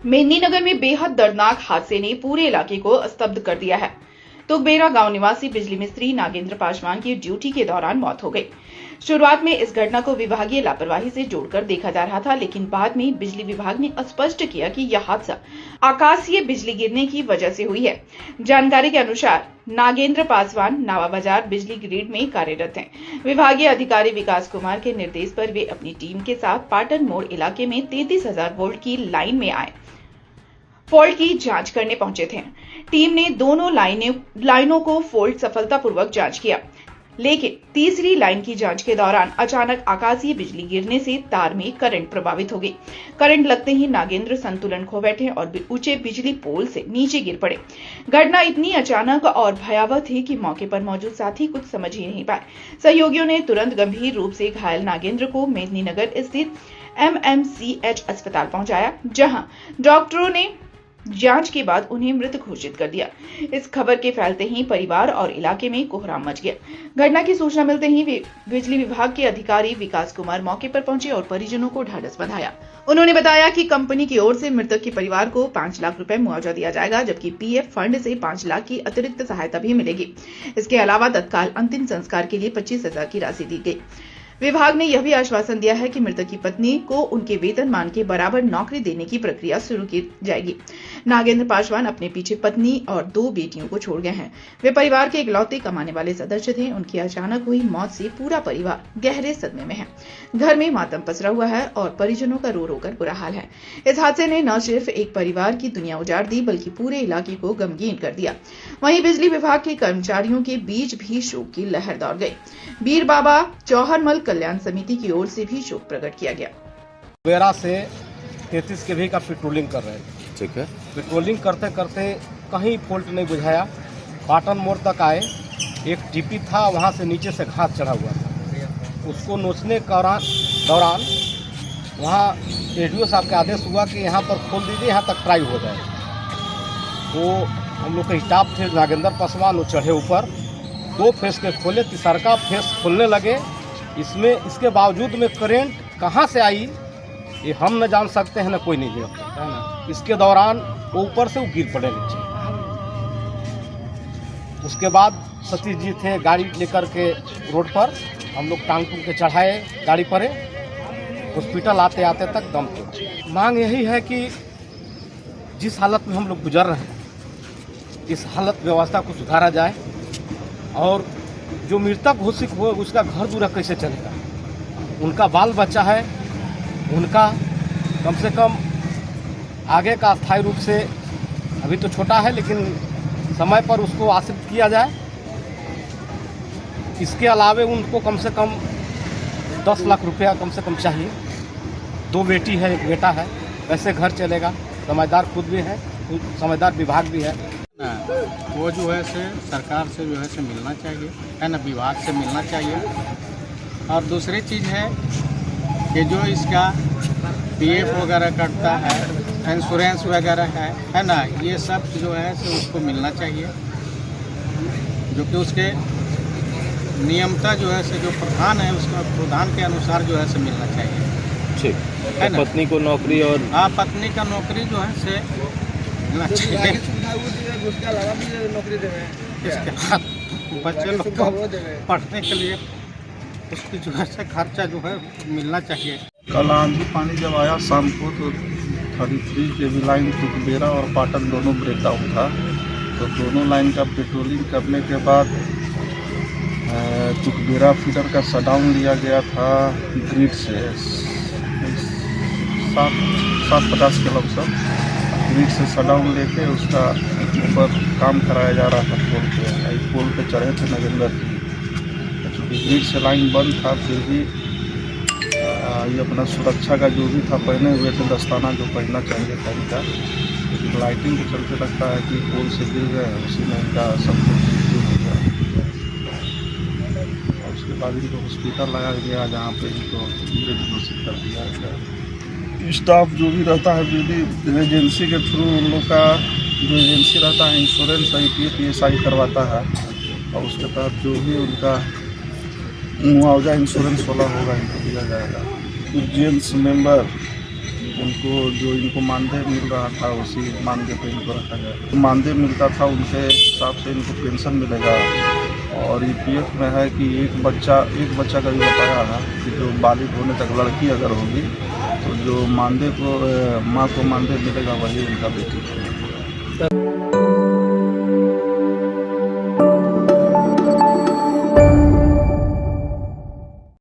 मेदिनीनगर में बेहद दर्दनाक हादसे ने पूरे इलाके को स्तब्ध कर दिया है। तुगबेरा गांव निवासी बिजली मिस्त्री नागेंद्र पासवान की ड्यूटी के दौरान मौत हो गई। शुरुआत में इस घटना को विभागीय लापरवाही से जोड़कर देखा जा रहा था, लेकिन बाद में बिजली विभाग ने स्पष्ट किया कि यह हादसा आकाशीय बिजली गिरने की वजह से हुई है। जानकारी के अनुसार नागेंद्र पासवान नावा बाजार बिजली ग्रिड में कार्यरत हैं। विभागीय अधिकारी विकास कुमार के निर्देश पर वे अपनी टीम के साथ पाटन मोड़ इलाके में 33,000 वोल्ट की लाइन में आए फॉल्ट की जांच करने पहुंचे थे। टीम ने दोनों लाइनों को फॉल्ट सफलतापूर्वक जांच किया, लेकिन तीसरी लाइन की जांच के दौरान अचानक आकाशीय बिजली गिरने से तार में करंट प्रभावित हो गई। करंट लगते ही नागेंद्र संतुलन खो बैठे और ऊंचे बिजली पोल से नीचे गिर पड़े। घटना इतनी अचानक और भयावह थी कि मौके पर मौजूद साथी कुछ समझ ही नहीं पाए। सहयोगियों ने तुरंत गंभीर रूप से घायल नागेंद्र को मेदिनीनगर स्थित MMCH अस्पताल पहुंचाया, जहां डॉक्टरों ने जांच के बाद उन्हें मृत घोषित कर दिया। इस खबर के फैलते ही परिवार और इलाके में कोहराम मच गया। घटना की सूचना मिलते ही बिजली विभाग के अधिकारी विकास कुमार मौके पर पहुंचे और परिजनों को ढाढस बंधाया। उन्होंने बताया कि कंपनी की ओर से मृतक के परिवार को 5 लाख रुपए मुआवजा दिया जाएगा, जबकि PF फंड से 5 लाख की अतिरिक्त सहायता भी मिलेगी। इसके अलावा तत्काल अंतिम संस्कार के लिए 25,000 की राशि दी गई। विभाग ने यह भी आश्वासन दिया है कि मृतक की पत्नी को उनके वेतनमान के बराबर नौकरी देने की प्रक्रिया शुरू की जाएगी। नागेंद्र पासवान अपने पीछे पत्नी और 2 बेटियों को छोड़ गए हैं। वे परिवार के इकलौते कमाने वाले सदस्य थे। उनकी अचानक हुई मौत से पूरा परिवार गहरे सदमे में है। घर में मातम पसरा हुआ है और परिजनों का रो रो कर बुरा हाल है। इस हादसे ने न सिर्फ एक परिवार की दुनिया उजाड़ दी, बल्कि पूरे इलाके को गमगीन कर दिया। वहीं बिजली विभाग के कर्मचारियों के बीच भी शोक की लहर दौड़ गई। बीर बाबा चौहरमल कल्याण समिति की ओर से भी शोक प्रकट किया गया। बेरा से 33 केवी का पेट्रोलिंग कर रहे थे। ठीक है। पेट्रोलिंग करते करते कहीं फॉल्ट नहीं बुझाया। पाटन मोड़ तक आए, एक टीपी था, वहाँ से नीचे से घास चढ़ा हुआ था। उसको नोचने के दौरान वहाँ ADO साहब का आदेश हुआ कि यहाँ पर खोल दीजिए, यहाँ तक ट्राई हो जाए। तो हम लोग के स्टाफ थे, नागेंद्र पासवान, वो चढ़े ऊपर, 2 फेस के खोले, तीसरा फेस खोलने लगे। इसके बावजूद में करंट कहाँ से आई ये हम न जान सकते हैं, न कोई नहीं जान सकता है ना। इसके दौरान वो ऊपर से वो गिर पड़े नीचे। उसके बाद सतीश जी थे गाड़ी लेकर के रोड पर, हम लोग टांग टूंग के चढ़ाए गाड़ी पर, हॉस्पिटल आते आते तक दम तोड़। मांग यही है कि जिस हालत में हम लोग गुजर रहे हैं, इस हालत व्यवस्था को सुधारा जाए और जो मृतक घोषित हो उसका घर दूरा कैसे चलेगा। उनका बाल बच्चा है, उनका कम से कम आगे का स्थायी रूप से, अभी तो छोटा है लेकिन समय पर उसको आश्रित किया जाए। इसके अलावे उनको कम से कम 10 लाख रुपया कम से कम चाहिए। 2 बेटी है, 1 बेटा है, कैसे घर चलेगा। समझदार खुद भी है, समझदार विभाग भी है। वो जो है से सरकार से जो है से मिलना चाहिए, है ना, विभाग से मिलना चाहिए। और दूसरी चीज़ है कि जो इसका PF वगैरह कटता है, इंश्योरेंस वगैरह है ना, ये सब जो है से उसको मिलना चाहिए, जो कि उसके नियमता जो है से जो प्रधान है उसका प्रधान के अनुसार जो है से मिलना चाहिए। ठीक है ना। पत्नी को नौकरी और पत्नी का नौकरी जो है से मिलना चाहिए। इसके बाद बच्चे लोग को पढ़ने के लिए उसकी जो है से खर्चा जो है मिलना चाहिए। कल आंधी पानी जब आया शाम को, तो 33 केवी लाइन तुगबेरा और पाटन दोनों ब्रेकडाउन था। तो दोनों लाइन का पेट्रोलिंग करने के बाद तुगबेरा फीडर का शटडाउन लिया गया था ग्रिड से 750 के लमसम। ग्रिड से शटडाउन लेके उसका ऊपर काम कराया जा रहा था। पोल पे चढ़े थे नागेंद्र जी। चूँकि ग्रिड से लाइन बंद था, फिर भी ये अपना सुरक्षा का जो भी था पहने हुए थे, दस्ताना जो पहनना चाहिए था इनका, लेकिन लाइटिंग के चलते लगता है कि पोल से गिर गए, उसी में इनका सब कुछ हो गया। और उसके बाद इनको हॉस्पिटल लाया गया, जहाँ पे इनको मृत घोषित कर दिया गया। स्टाफ जो भी रहता है बिजली एजेंसी के थ्रू, उन लोग का जो एजेंसी रहता है इंश्योरेंस PSI करवाता है, और उसके तहत जो भी उनका मुआवजा इंश्योरेंस वाला होगा इनको दिया जाएगा। कुछ जेंट्स मेंबर इनको जो इनको मानदेय मिल रहा था उसी मानदेय पे इनको रखा गया। मानदेय मिलता था उनके हिसाब से इनको पेंशन मिलेगा। और ईपीएफ में है कि एक बच्चा का भी बताया है कि जो बालिग होने तक लड़की अगर होगी तो जो मानदेय को माँ को मानदेय मिलेगा वही उनका बेटी को।